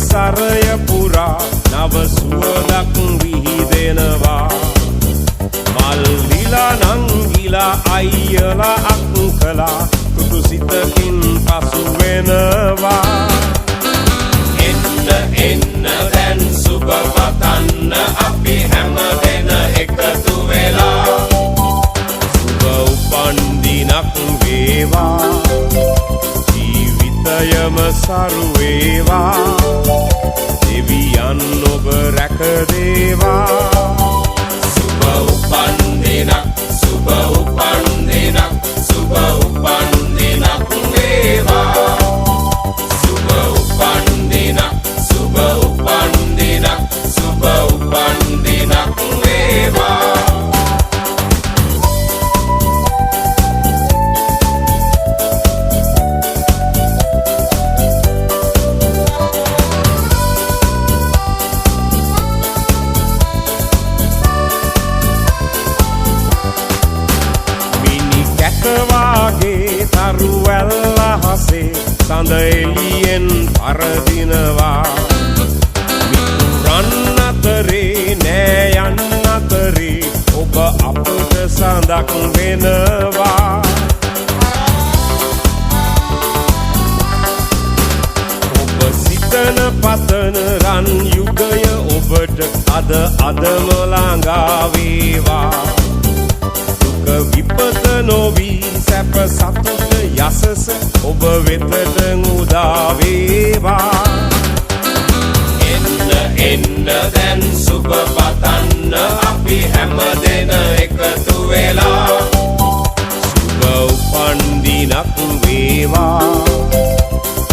පරිසරය පුරා නව සුවඳක් විහිදෙනවා. මල් ලිලා නංගිලා අයියලා අක්කලා තුටු සිතකින් පසු වෙනවා. එන්න එන්න දැන් සුබ පතන්න අපි හැමදෙන එකතු වෙලා. සුබ උපන්දිනක් වේවා, ජීවිතයම සරු වේවා, දෙවියන් ඔබ රැක දේවා. සුබ උපන්දිනක්, සුබ උපන්දිනක්, සුබ උපන්දිනක් වේවා. සුබ උපන්දිනක්, සුබ උපන්දිනක්, සුබ උපන්දිනක් වේවා. වාගේ තරුවැල් අහසේ සඳ එළියෙන් පරදිනවා. මිතුරන් අතරේ නෑ යන්න අතරේ ඔබ අපට සඳක් වෙනවා. ඔබ සිතන පතන රන් යුගය ඔබට අදම ළඟා වේවා. විපත නොවී සැප සතුට යසස ඔබ වෙතට උදා වේවා. එන්න එන්න දැන් සුබ පතන්න අපි හැමදෙන එකතු වෙලා. සුබ උපන්දිනක් වේවා,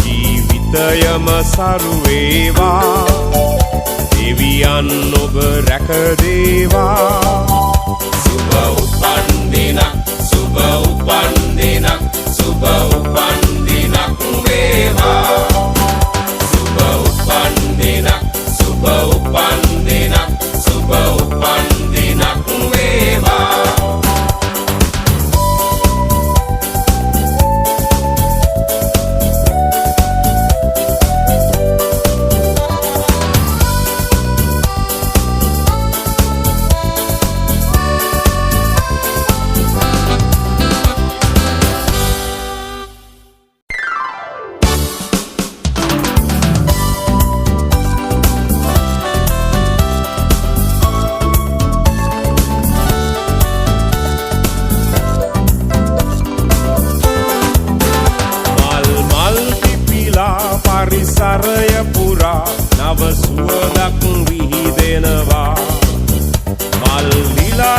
ජීවිතයම සරු වේවා, දෙවියන් ඔබ රැක දේවා. සුබ උපන්දිනක්, සුබ උපන්දිනක්, සුබ උපන්දිනක් වේවා. සුබ උපන්දිනක්, සුබ උපන්දිනක්, සුබ උපන්දිනක් වේවා. පරිසරය පුරා නව සුවඳක් විහිදෙනවා. මල් ලිලා